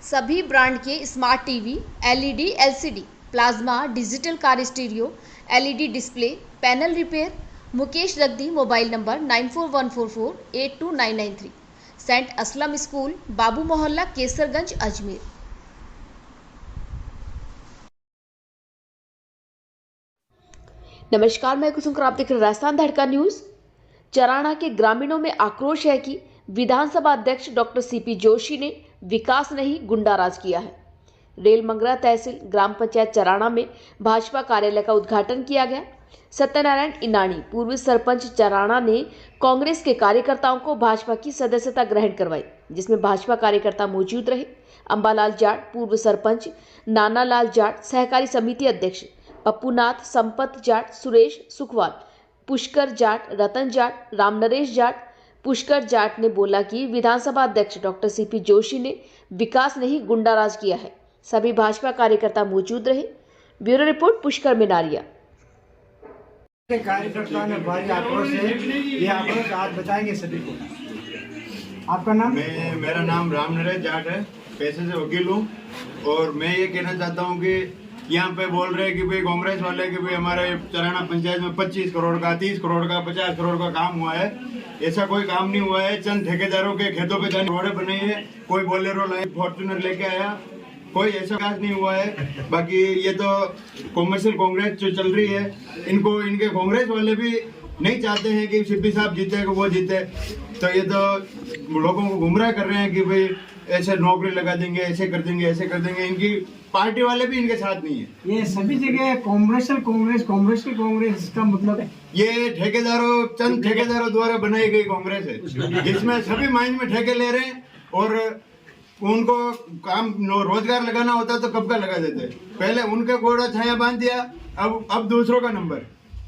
सभी ब्रांड के smart TV, LED, LCD, plasma, digital car stereo, LED display, panel repair. Mukesh Ragdi, mobile number 9414482993, saint Aslam school, Babu Mohalla, Kesarganj, Ajmer. नमस्कार, मैं कुसुम, आप देख रहे हैं राजस्थान धड़का न्यूज। चराना के ग्रामीणों में आक्रोश है कि विधानसभा अध्यक्ष डॉक्टर सीपी जोशी ने विकास नहीं गुंडाराज किया है। रेलमंगरा तहसील ग्राम पंचायत चराना में भाजपा कार्यालय का उद्घाटन किया गया। सत्यनारायण इनानी, पूर्व सरपंच चराना, ने कांग्रेस के कार्यकर्ताओं को भाजपा की सदस्यता ग्रहण करवाई, जिसमें भाजपा कार्यकर्ता मौजूद रहे। अंबालाल जाट, पूर्व सरपंच, नानालाल जाट, सहकारी समिति अध्यक्ष पप्पूनाथ, संपत जाट, सुरेश सुखवाल, पुष्कर जाट, रतन जाट, रामनरेश जाट, पुष्कर जाट ने बोला कि विधानसभा अध्यक्ष डॉक्टर सीपी जोशी ने विकास नहीं गुंडाराज किया है। सभी भाजपा कार्यकर्ता मौजूद रहे। Bureau report, Pushkar Minaria. कार्यकर्ताओं ने भारी आक्रोश है, ये आक्रोश आज बताएंगे सभी को। आपका नाम? मेरा नाम रामनरेश जाट है, पैसे से वकील हूँ। और मैं ये कहना चाहता हूँ कि यहाँ पे बोल रहे हैं कि भाई कांग्रेस वाले कि भाई हमारे चराना पंचायत में 25 करोड़ का, 30 करोड़ का, 50 करोड़ का काम हुआ है। ऐसा कोई काम नहीं हुआ है। चंद ठेकेदारों के खेतों पे जाने रोडें बनी है, कोई बोलेरो लाइन फॉर्चुनर लेके आया, कोई ऐसा काम नहीं हुआ है। बाकी ये तो कॉमर्शियल कांग्रेस जो चल रही है, इनके कांग्रेस वाले भी नहीं चाहते हैं कि सीपी साहब जीते, वो जीते। तो ये तो लोगों को गुमराह कर रहे हैं कि भाई ऐसे नौकरी लगा देंगे, ऐसे कर देंगे, ऐसे कर देंगे। इनकी पार्टी वाले भी इनके साथ नहीं है। ये सभी जगह कॉमर्शियल कांग्रेस का मतलब है, ये ठेकेदारों, चंद ठेकेदारों द्वारा बनाई गई कांग्रेस है, जिसमें सभी माइंड में ठेके ले रहे हैं। और उनको काम रोजगार लगाना होता तो कब का लगा देते। पहले उनके घोड़ा छाया बांध दिया, अब दूसरों का नंबर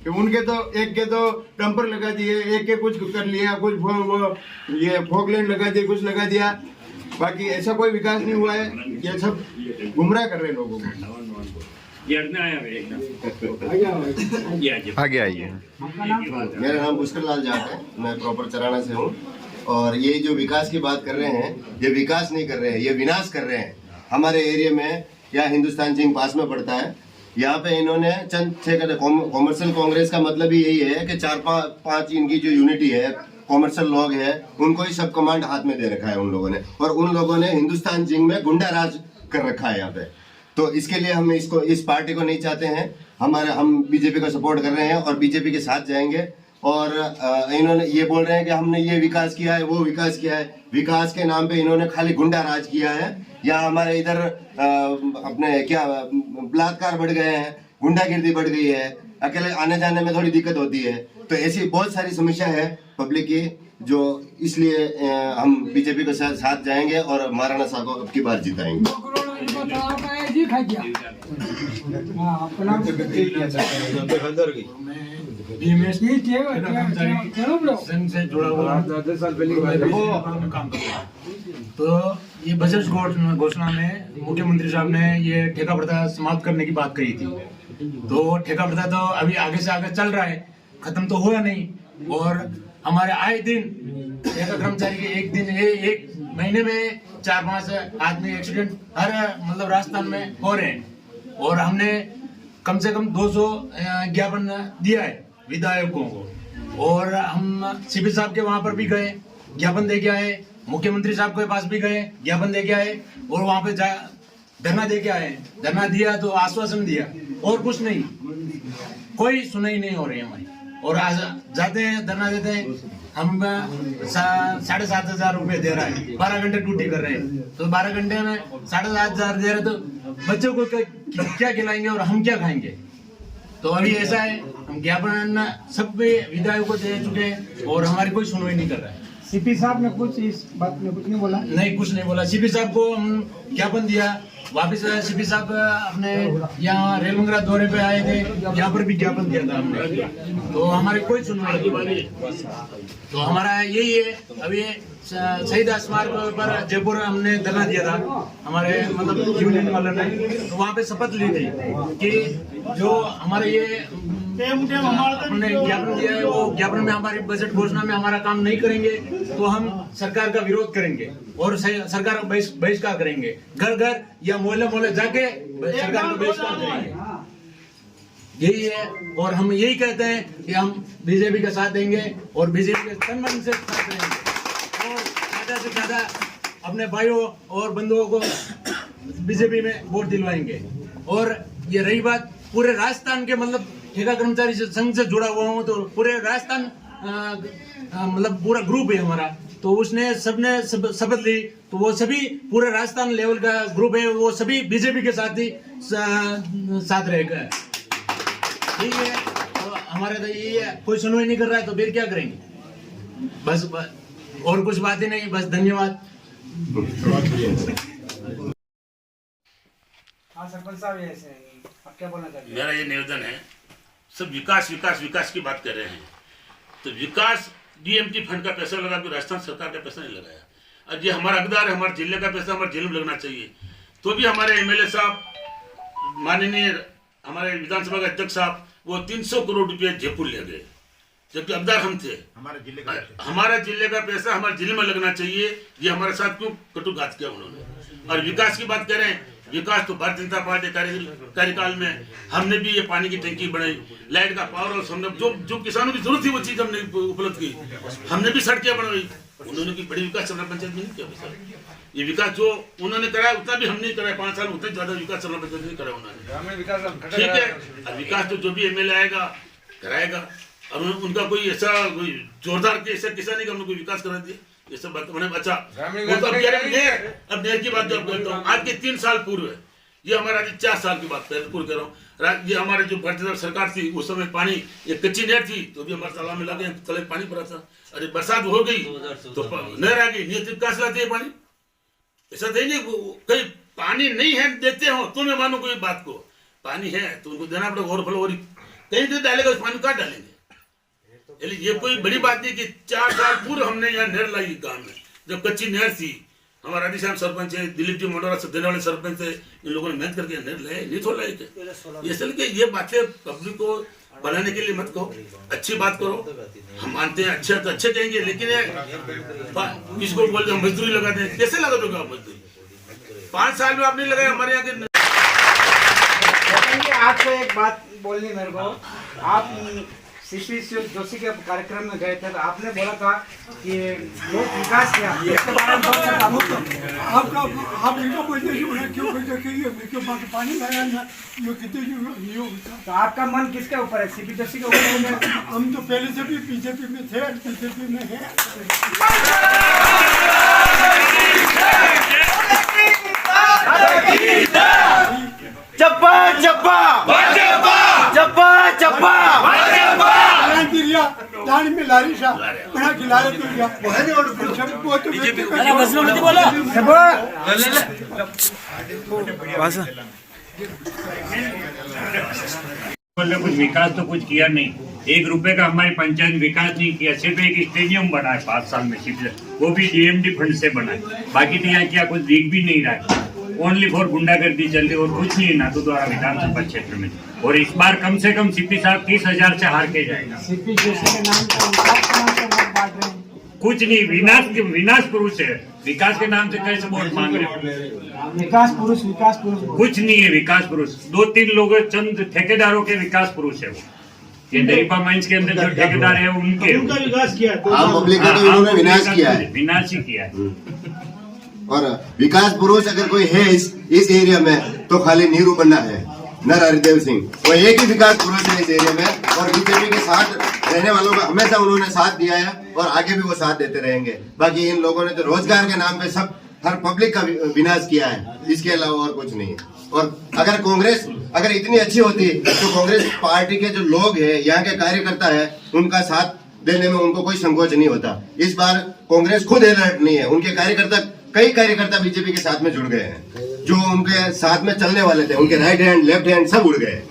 कि उनके तो एक के तो डंपर लगा दिए, एक के कुछ कर लिया, कुछ वो ये फोकलैंड लगा दिए, कुछ लगा दिया। बाकी ऐसा कोई विकास नहीं हुआ है। ये सब गुमराह कर रहे हैं लोगों को। आगे आइए। मेरा नाम पुष्कर लाल जाट है, मैं प्रॉपर चराना से हूँ। और ये जो विकास की बात कर रहे हैं, ये विकास नहीं कर रहे हैं, ये विनाश कर रहे हैं। हमारे एरिया में या हिंदुस्तान जिंक पास में पड़ता है, यहाँ पे इन्होंने चंद कॉमर्शियल कांग्रेस का मतलब ही यही है कि 4-5 इनकी जो यूनिटी है, कॉमर्शियल लोग हैं, उनको ही सब कमांड हाथ में दे रखा है उन लोगों ने। और उन लोगों ने हिंदुस्तान जिंक में गुंडा राज कर रखा है यहाँ पे। तो इसके लिए हम इस पार्टी को नहीं चाहते हैं। हम बीजेपी का सपोर्ट कर रहे हैं और बीजेपी के साथ जाएंगे। और इन्होंने ये बोल रहे हैं कि हमने ये विकास किया है, वो विकास किया है। विकास के नाम पे इन्होंने खाली गुंडा राज किया है। यहाँ हमारे इधर अपने क्या बलात्कार बढ़ गए हैं, गुंडागिर्दी बढ़ गई है, अकेले आने जाने में थोड़ी दिक्कत होती है। तो ऐसी बहुत सारी समस्या है पब्लिक की, जो इसलिए हम बीजेपी के साथ जाएंगे और महाराणा साहब को अब की बार जिताएंगे। से जुड़ा हुआ 10 साल पहले काम करता। तो ये बजट घोषणा में मुख्यमंत्री साहब ने ये ठेका प्रथा समाप्त करने की बात कही थी। तो ठेका प्रथा तो अभी आगे से आगे चल रहा है, खत्म तो हुआ नहीं। और हमारे आए दिन ठेका कर्मचारी के एक महीने में 4-5 आदमी एक्सीडेंट हर मतलब राजस्थान में हो रहे हैं। और हमने कम से कम 200 ज्ञापन दिया है विधायकों को। और हम सीपी साहब के वहां पर भी गए, ज्ञापन दे के आए, मुख्यमंत्री साहब के पास भी गए, ज्ञापन दे के आए, और वहां पे धरना दे के आए। धरना दिया तो आश्वासन दिया और कुछ नहीं, कोई सुनाई नहीं हो रही हमारी। और आज जाते हैं, धरना देते हैं, हम 7,500 रुपए दे रहा है, 12 घंटे ड्यूटी कर रहे हैं। तो 12 घंटे में 7,500 दे रहे, तो बच्चों को क्या खिलाएंगे और हम क्या खाएंगे। तो अभी ऐसा है, हम ज्ञापन सब विधायकों को दे चुके हैं और हमारी कोई सुनवाई नहीं कर रहा है। सीपी साहब ने कुछ इस बात में कुछ नहीं बोला? नहीं, कुछ नहीं बोला। सीपी साहब को हम ज्ञापन दिया, वापिस सीपी साहब अपने यहाँ रेलमंगरा दौरे पे आए थे, यहाँ पर भी ज्ञापन दिया था हमने। तो हमारी कोई सुनवाई नहीं। तो हमारा यही है, अभी शहीद स्मारक पर जयपुर हमने धरना दिया था, हमारे मतलब यूनियन वालों ने, तो वहाँ पे शपथ ली थी कि जो हमारे ये हमने ज्ञापन दिया है, वो ज्ञापन में हमारी बजट घोषणा में हमारा काम नहीं करेंगे तो हम सरकार का विरोध करेंगे और सरकार का बहिष्कार करेंगे, घर घर या मोहल्ले मोहल्ले जाके सरकार का बहिष्कार करेंगे। यही है, और हम यही कहते हैं कि हम बीजेपी का साथ देंगे और बीजेपी के तन मन से साथ देंगे और ज्यादा से ज्यादा अपने भाइयों और बंधुओं को बीजेपी में वोट दिलवाएंगे। और ये रही बात पूरे राजस्थान के मतलब ठेका कर्मचारी संघ से जुड़ा हुआ हूँ, तो पूरे राजस्थान मतलब पूरा ग्रुप है हमारा, तो उसने सबने शपथ ली, तो वो सभी पूरे राजस्थान लेवल का ग्रुप है, वो सभी बीजेपी के साथ ही साथ रहेगा। ठीक है, तो हमारे तो यही है, कोई सुनवाई नहीं कर रहा है तो फिर क्या करेंगे, बस और कुछ बातें नहीं, बस धन्यवाद। हाँ सरपंच साहब, ऐसे आप क्या बोलना चाहते हैं? मेरा ये निवेदन है, सब विकास विकास विकास की बात कर रहे हैं, तो विकास डीएमटी फंड का पैसा लगा के राजस्थान सरकार का पैसा नहीं लगाया, और ये हमारा हकदार है, हमारे जिले का पैसा हमारे जिले में लगना चाहिए। तो भी हमारे एमएलए साहब, माननीय हमारे विधानसभा के अध्यक्ष साहब, वो 300 करोड़ रुपये जयपुर ले गए, जबकि हकदार हम थे। हमारे जिले का पैसा हमारे जिले में लगना चाहिए, ये हमारे साथ क्यों कटुघात किया उन्होंने। और विकास की बात करें, विकास तो भारतीय जनता पार्टी कार्यकाल में हमने भी ये पानी की टंकी बनाई, लाइट का पावर हाउस, हमने जो किसानों की जरूरत थी वो चीज हमने उपलब्ध की, हमने भी सड़कें बनवाई। उन्होंने की बड़ी विकास चंद्रा पंचायत में नहीं किया सर, ये विकास जो उन्होंने कराया उतना भी हम नहीं कराया, 5 साल उतना ज्यादा विकास चंद्रा पंचायत नहीं कराया उन्होंने। ठीक है, और विकास तो जो भी एमएलए आएगा कराएगा, और उनका कोई ऐसा कोई जोरदार ऐसा किसान नहीं कि हमने कोई विकास करा दिया, ये सब बात मैंने। अच्छा, वो तो अब नहर की बात जब करता हूँ, आज के 3 साल पूर्व है, ये हमारा 4 साल की बात पूरी कर रहा हूँ, ये हमारे जो भारतीय सरकार थी उस समय पानी एक कच्ची नहर थी, तो भी हमारे तालाब में लगे तले पानी पड़ा था। अरे बरसात हो गई तो नहर आ गई, नहीं कहाँ से लाते है पानी, ऐसा देंगे कहीं पानी नहीं है देते हो तो मैं मानू कोई बात को, पानी है तो उनको देना पड़ेगा, ओवरफ्लो हो रही कहीं से डालेगा उस पानी कहाँ डालेंगे। ये कोई बड़ी बात नहीं कि 4 साल पूर्व हमने यहाँ नहर लाई गांव में, जब कच्ची नहर थी, हमारा राधेश्याम सरपंच है, दिलीप जी मंडोरा देने वाले सरपंच है, इन लोगों ने मेहनत करके नहर लाए, नहीं थोड़ा लाए। इसलिए ये बातें पब्लिक को बनाने के लिए मत कहो, अच्छी बात करो, हम मानते हैं अच्छे तो अच्छे कहेंगे, लेकिन किसको बोल दो मजदूरी लगा दें, कैसे लगा दोगे आप मजदूरी? 5 साल में आप नहीं लगाए हमारे यहाँ के। आपसे एक बात बोलनी मेरे को, आप सीपी जोशी के कार्यक्रम में गए थे तो आपने बोला था कि लोग विकास किया, इसके बारे में पानी तो आपका मन किसके ऊपर है, सीपी जोशी के ऊपर? हम तो पहले से भी बीजेपी में थे, बीजेपी में है। चप्पा चप्पा चप्पा चप्पा दान में लारी सा बना खिलाया तो क्या वो तो बीजेपी कुछ विकास तो कुछ किया नहीं, 1 रुपए का हमारी पंचायत विकास नहीं किया, सिर्फ एक स्टेडियम बना है 5 साल में, सिर्फ वो भी डीएमडी फंड से बना है, बाकी तो यहाँ क्या कुछ दिख भी नहीं रहा है, ओनली फॉर गुंडागर्दी चल रही और कुछ नहीं नाथू द्वारा विधानसभा क्षेत्र में। और इस बार कम से कम सीपी साहब 30,000 से हार के जाएगा। सीपी जोशी के नाम पर कुछ नहीं, विनाश पुरुष है, विकास के नाम से कैसे वोट मांग रहे हो? विकास पुरुष कुछ नहीं है विकास पुरुष, 2-3 लोग चंद ठेकेदारों के विकास पुरुष है वो, ये दरीपा माइंस के अंदर जो ठेकेदार है उनके विकास किया, पब्लिक का तो उन्होंने विनाश किया है, विनाश ही किया है। और विकास पुरुष अगर कोई है इस एरिया में तो खाली नीरू बन्ना है, नर हरिदेव सिंह, वो एक ही विकास पुरुष है इस एरिया में, और बीजेपी के साथ रहने वालों का हमेशा उन्होंने साथ दिया है और आगे भी वो साथ देते रहेंगे। बाकी इन लोगों ने तो रोजगार के नाम पे सब हर पब्लिक का विनाश किया है, इसके अलावा और कुछ नहीं है। और अगर कांग्रेस अगर इतनी अच्छी होती तो कांग्रेस पार्टी के जो लोग हैं, यहाँ के कार्यकर्ता है, उनका साथ देने में उनको कोई संकोच नहीं होता। इस बार कांग्रेस खुद अलर्ट नहीं है, उनके कार्यकर्ता कई कार्यकर्ता बीजेपी के साथ में जुड़ गए हैं, जो उनके साथ में चलने वाले थे, उनके राइट हैंड लेफ्ट हैंड सब उड़ गए,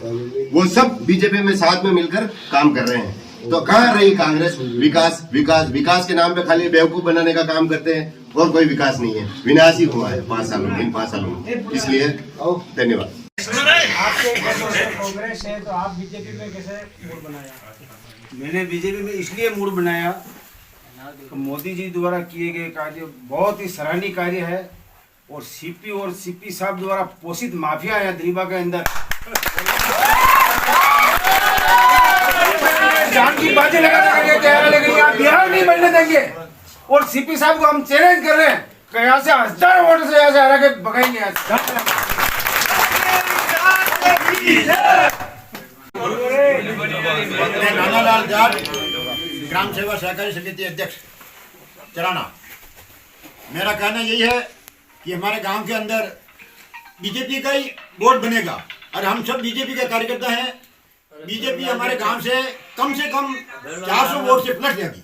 वो सब बीजेपी में साथ में मिलकर काम कर रहे हैं। तो कहाँ रही कांग्रेस? विकास विकास विकास के नाम पे खाली बेवकूफ बनाने का काम करते हैं और कोई विकास नहीं है, विनाश ही हुआ है 5 सालों में, इन 5 सालों में। इसलिए धन्यवाद। आपके कांग्रेस है तो आप बीजेपी में कैसे मूड बनाया? मैंने बीजेपी में इसलिए मूड बनाया तो मोदी जी द्वारा किए गए कार्य बहुत ही सराहनीय कार्य है और सीपी साहब द्वारा पोषित माफिया है दरीबा के अंदर, जान की बाजी लगाने के लिए तैयार है, लेकिन यहाँ बिहार नहीं बनने देंगे। और सीपी साहब को हम चैलेंज कर रहे हैं कि यहाँ से 1000 वोट से यहाँ से हरा के भगाएंगे। नानालाल जाट, ग्राम सेवा सहकारी समिति अध्यक्ष चराना। मेरा कहना यही है कि हमारे गांव के अंदर बीजेपी का ही वोट बनेगा और हम सब बीजेपी के कार्यकर्ता हैं। बीजेपी हमारे गांव से कम 400 वोट से प्लस रहेगी।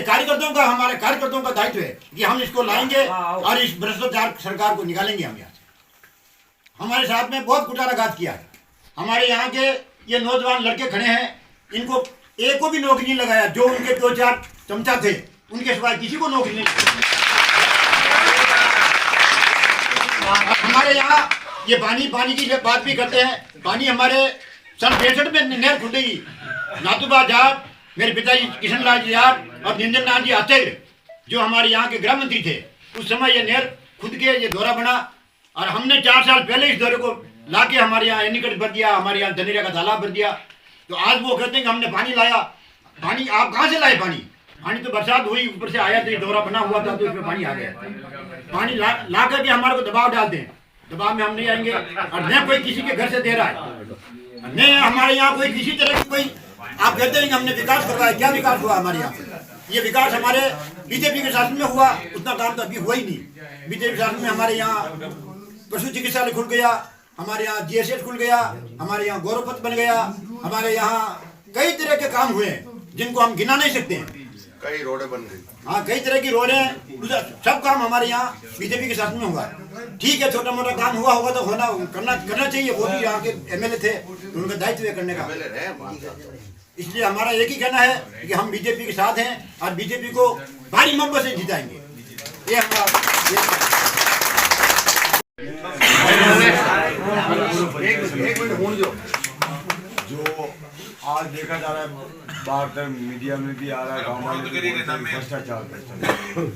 कार्यकर्ताओं का हमारे कार्यकर्ताओं का दायित्व है कि हम इसको लाएंगे और इस भ्रष्टाचार सरकार को निकालेंगे। हम यहाँ से हमारे साथ में बहुत कुटाराघात किया है। हमारे यहाँ के ये नौजवान लड़के खड़े हैं, इनको एक को भी नौकरी नहीं लगाया। जो उनके 2-4 चमचा थे उनके सिवाय किसी को नौकरी नहीं। हमारे यहाँ ये पानी की बात भी करते हैं। पानी हमारे सन 65 में नहर खुलेगी। नाथूबा जाट, मेरे पिताजी किशन लाल जी जाट और निरंजन नाथ जी आचार्य जो हमारे यहाँ के गृह मंत्री थे, उस समय ये नहर खुद के ये दौरा बना और हमने 4 साल पहले इस दौरे को लाके हमारे यहाँ एनीकट भर दिया, हमारे यहाँ धनेरा का तालाब भर दिया। तो आज वो कहते हैं कि हमने पानी लाया। पानी आप कहाँ से लाए? पानी तो बरसात हुई, ऊपर से आया, तो ये दौरा बना हुआ था तो इसमें पानी आ गया। पानी ला करके हमारे को दबाव डालते हैं। दबाव में हम नहीं आएंगे और न कोई किसी के घर से दे रहा है, न हमारे यहाँ कोई किसी तरह की कोई। आप कहते हैं कि हमने विकास करवाया, क्या विकास हुआ हमारे यहाँ? ये विकास हमारे बीजेपी के शासन में हुआ, उतना काम तो अभी हुआ ही नहीं। बीजेपी शासन में हमारे यहाँ पशु चिकित्सालय खुल गया, हमारे यहाँ GSS खुल गया, हमारे यहाँ गौरवपथ बन गया, हमारे यहाँ कई तरह के काम हुए जिनको हम गिना नहीं सकते हैं। कई रोडें बन गई। हाँ, कई तरह की रोडें, सब काम हमारे यहाँ बीजेपी के शासन में हुआ। ठीक है, छोटा मोटा काम हुआ होगा तो करना चाहिए। वो भी यहाँ के MLA थे, उनका दायित्व है करने का। इसलिए हमारा एक ही कहना है कि हम बीजेपी के साथ हैं और बीजेपी को भारी मत से जिताएंगे। ये हमारा जो आज देखा जा रहा है, बाहर तक मीडिया में भी आ रहा है, गाँव में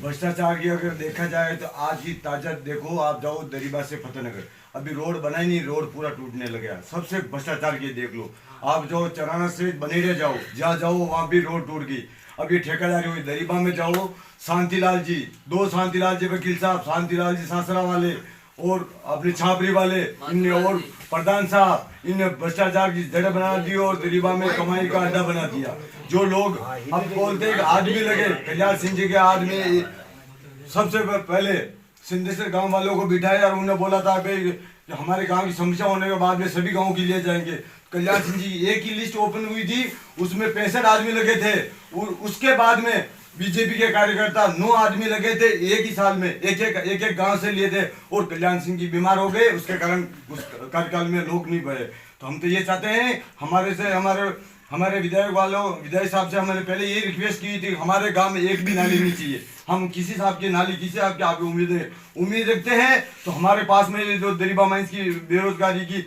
भ्रष्टाचार की अगर देखा जाए तो आज ही ताजा देखो, आप जाओ दरीबा से फतेहनगर, अभी रोड बना ही नहीं, रोड पूरा टूटने लगा। सबसे भ्रष्टाचार की देख लो। आप जाओ चराना से बनेरे जाओ, जहाँ जाओ वहाँ भी रोड टूट गई। अब ये ठेकेदारी हुई। दरीबा में जाओ, शांतिलाल जी, 2 शांतिलाल जी वकील साहब, शांतिलाल जी सासरा वाले और अपने छापरी वाले, इनने और प्रधान साहब, इनने भ्रष्टाचार की जड़ बना दी और दरीबा में कमाई का अड्डा बना दिया। जो लोग हम बोलते हैं आदमी लगे, कल्याण सिंह जी के आदमी सबसे पहले सिंधेश्वर गांव वालों को बिठाया और उन्होंने बोला था भाई हमारे गांव की समस्या होने के बाद में सभी गांव की ले जाएंगे। कल्याण सिंह जी एक ही लिस्ट ओपन हुई थी, उसमें 65 आदमी लगे थे और उसके बाद में बीजेपी के कार्यकर्ता 9 आदमी लगे थे। एक ही साल में एक गांव से लिए थे और कल्याण सिंह जी बीमार हो गए, उसके कारण उस कार्यकाल में लोग नहीं बढ़े। तो हम तो ये चाहते हैं, हमारे विधायक साहब से हमने पहले ये रिक्वेस्ट की थी, हमारे गांव में एक भी नाली नहीं चाहिए। हम किसी साहब की नाली, किसी साहब की आगे उम्मीद रखते हैं। तो हमारे पास में जो दरीबा माइंस की बेरोजगारी की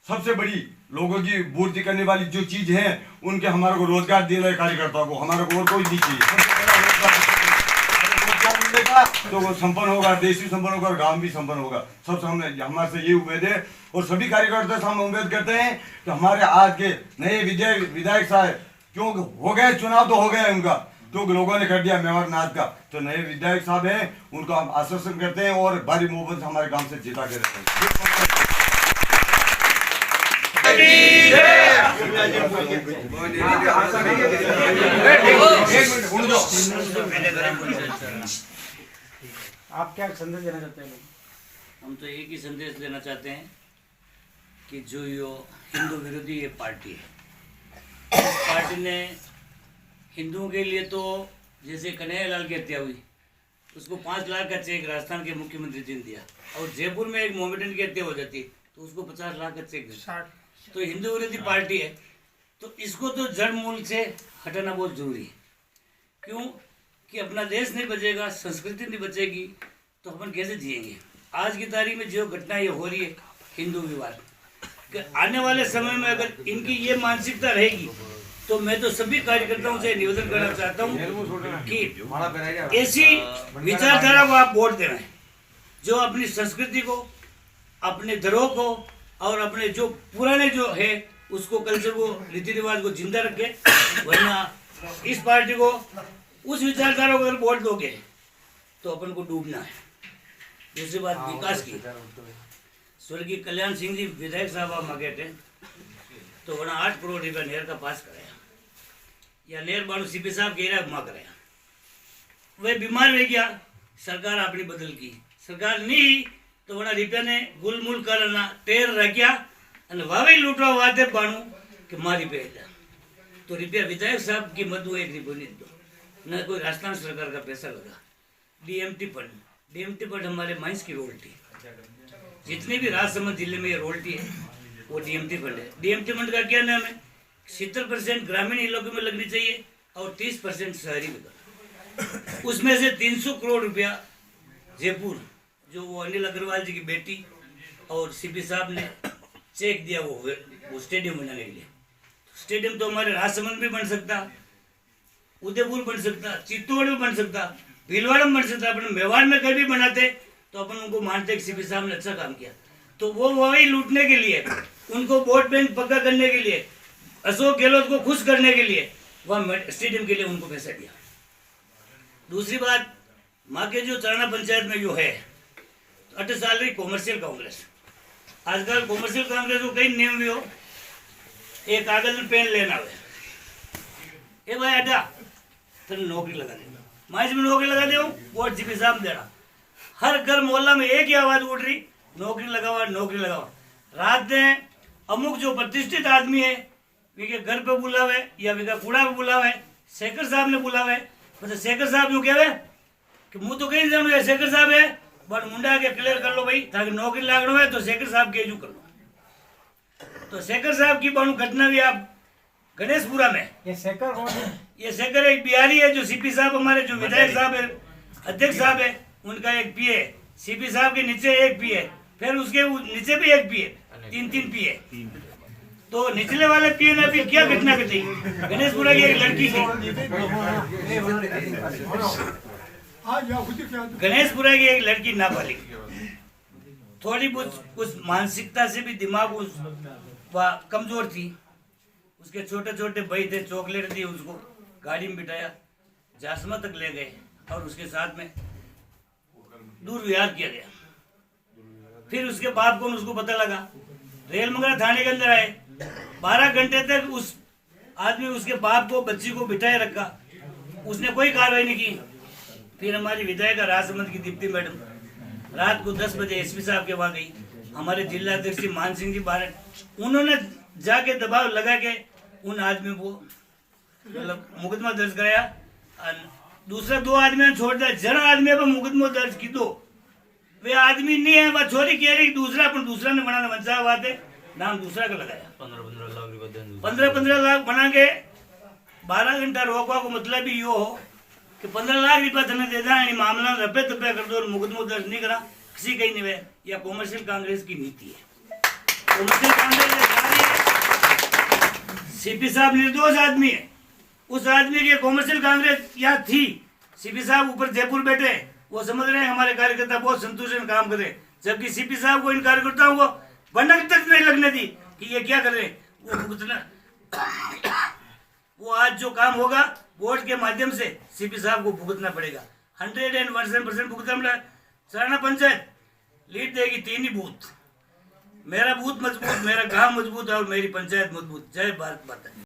सबसे बड़ी लोगों की पूर्ति करने वाली जो चीज है, उनके हमारे को रोजगार दे रहे कार्यकर्ताओं को, हमारे को और कोई नहीं चाहिए। मिलेगा तो वो संपन्न होगा, देश भी संपन्न होगा और गांव भी संपन्न होगा। सबसे हमारे से ये उम्मीद है और सभी कार्यकर्ता से हम उम्मीद करते हैं कि हमारे आज के नए विधायक साहब, क्यों हो गए चुनाव, तो हो गया उनका, तो लोगों ने कर दिया मेवाड़नाथ का, तो नए विधायक साहब हैं, उनको हम आश्वासन करते हैं और भारी बहुमत से हमारे गांव से जीता के रहते हैं। आप क्या संदेश देना चाहते हैं? हम तो एक ही संदेश देना चाहते हैं कि जो यो हिंदू विरोधी ये पार्टी है, इस पार्टी ने हिंदुओं के लिए तो जैसे कन्हैयालाल की हत्या हुई, उसको 5 लाख का चेक राजस्थान के मुख्यमंत्री जी ने दिया, और जयपुर में एक मोमेडन की हत्या हो जाती तो उसको 50 लाख का चेक देता, तो हिंदू विरोधी पार्टी है। तो इसको तो जड़ मूल से हटाना बहुत जरूरी है। क्यों कि अपना देश नहीं बचेगा, संस्कृति नहीं बचेगी, तो अपन कैसे जिएंगे। आज की तारीख में जो घटना ये हो रही है हिंदू विवाद, आने वाले समय में अगर इनकी ये मानसिकता रहेगी तो मैं तो सभी कार्यकर्ताओं से निवेदन करना चाहता हूँ कि ऐसी विचारधारा को आप वोट देना है जो अपनी संस्कृति को, अपने धरोहर को और अपने जो पुराने जो है उसको, कल्चर को, रीति रिवाज को जिंदा रखे। वरना इस पार्टी को, उस विचारधारा को अगर वोट दोगे तो अपन को डूबना है। दूसरी बात विकास की, स्वर्गीय कल्याण सिंह जी विधायक साहब आप मांगे थे तो वहाँ 8 करोड़ रुपया नहर का पास कराया, या नहर बानू सीपी साहब घेरा माँ कराया। वह बीमार रह गया, सरकार अपनी बदल की, सरकार नहीं तो वहाँ रुपया ने गुलमुल करना टेर रखा और वावे लूटवा वादे बानू कि मारी पे तो रुपया विधायक साहब की मत वो 1 रुपये नहीं दो, न कोई राजस्थान सरकार का पैसा लगा। डीएमटी फंड हमारे माइंस की रोयल्टी, जितने भी राजसमंद जिले में ये रोयल्टी है वो डीएमटी फंड है। डीएमटी फंड का क्या नाम है, 70% ग्रामीण इलाकों में लगनी चाहिए और 30% शहरी में। उसमें से 300 करोड़ रुपया जयपुर, जो वो अनिल अग्रवाल जी की बेटी और सीपी साहब ने चेक दिया वो स्टेडियम बनाने के लिए। स्टेडियम तो हमारे राजसमंद में बन सकता, उदयपुर बन सकता, चित्तौड़ में बन सकता, भीलवाड़ा में बन सकता, अपन मेवाड़ में कभी बनाते तो अपन उनको मानते कि सीपी साहब ने अच्छा काम किया। तो वो वही लूटने के लिए, उनको वोट बैंक पक्का करने के लिए, अशोक गहलोत को खुश करने के लिए वह स्टेडियम के लिए उनको पैसा दिया। दूसरी बात, माँ के जो चराना पंचायत में जो है 8 साल रही कॉमर्शियल कांग्रेस। आजकल कॉमर्शियल कांग्रेस को कई नियम भी हो, एक कागज में पेन लेना हुए, ए भाई अड्डा फिर नौकरी लगा दे, माइस में नौकरी लगा दे, वोट जीपी साहब देना। हर घर मोहल्ला में एक ही आवाज उठ रही, नौकरी लगावा, नौकरी लगावा। रात में अमुक जो प्रतिष्ठित आदमी है वे घर पे बुलावे या वे कूड़ा पे बुलावे, शेखर साहब ने बुलावे, मतलब शेखर साहब जो कहवे कि मुँह तो कहीं जानू शेखर साहब है, बट मुंडा के क्लियर कर लो भाई, ताकि नौकरी लागनो है तो शेखर साहब के जू कर लो। तो शेखर साहब की बानू घटना भी आप गणेशपुरा में, ये शेखर एक बिहारी है, जो सीपी साहब हमारे जो विधायक साहब है, अध्यक्ष साहब है, उनका एक पीए, सीपी साहब के नीचे एक पीए, फिर उसके नीचे भी एक पीए, 3 पीए। तो निचले वाले पीए ने भी क्या घटना घटी, गणेशपुरा की एक लड़की थी, गणेशपुरा की एक लड़की नाबालिग, थोड़ी बहुत कुछ मानसिकता से भी दिमाग कमजोर थी। उसके छोटे छोटे भाई थे, चॉकलेट दी, उसको गाड़ी में बिठाया, जासमा तक ले गए और उसके साथ में दुर्व्यवहार किया गया। फिर उसके बाप को उसको पता लगा, रेल मंगरा थाने के अंदर आए, 12 घंटे तक उस आदमी उसके बाप को, बच्ची को बिठाए रखा, उसने कोई कार्रवाई नहीं की। फिर हमारी विधायक राजसमंद की दीप्ति मैडम रात को 10 बजे एसपी साहब के वहाँ गई, हमारे जिला अध्यक्ष मान सिंह जी बाहर, उन्होंने जाके दबाव लगा के उन आदमी को मतलब मुकदमा दर्ज कराया। दूसरा 2 आदमी छोड़ दिया, जरा आदमी पर मुकदमा दर्ज की दो, वे आदमी नहीं है, वह छोरी कह रही दूसरा ने बनाना बचा हुआ थे, नाम दूसरा का लगाया, 15 लाख बना के 12 घंटा रोकवा को मतलब भी यो हो कि 15 लाख रुपया तने दे देना, मामला रपे तपे कर दो और मुकदमा दर्ज नहीं करा, किसी कहीं नहीं हुए। यह कॉमर्शियल कांग्रेस की नीति है। कॉमर्शियल कांग्रेस सीपी साहब निर्दोष आदमी है, उस आदमी की कॉमर्शियल कांग्रेस यहाँ थी, सीपी साहब ऊपर जयपुर बैठे, वो समझ रहे हैं हमारे कार्यकर्ता बहुत संतुष्ट काम करे, जबकि सीपी साहब को इन कार्यकर्ताओं को बनक तक नहीं लगने दी कि ये क्या कर रहे हैं। वो भुगतना, वो आज जो काम होगा वोट के माध्यम से सीपी साहब को भुगतना पड़ेगा। 101% भुगतना। चराना पंचायत लीड देगी 3 ही बूथ, मेरा बूथ मजबूत, मेरा गांव मजबूत और मेरी पंचायत मजबूत। जय भारत माता।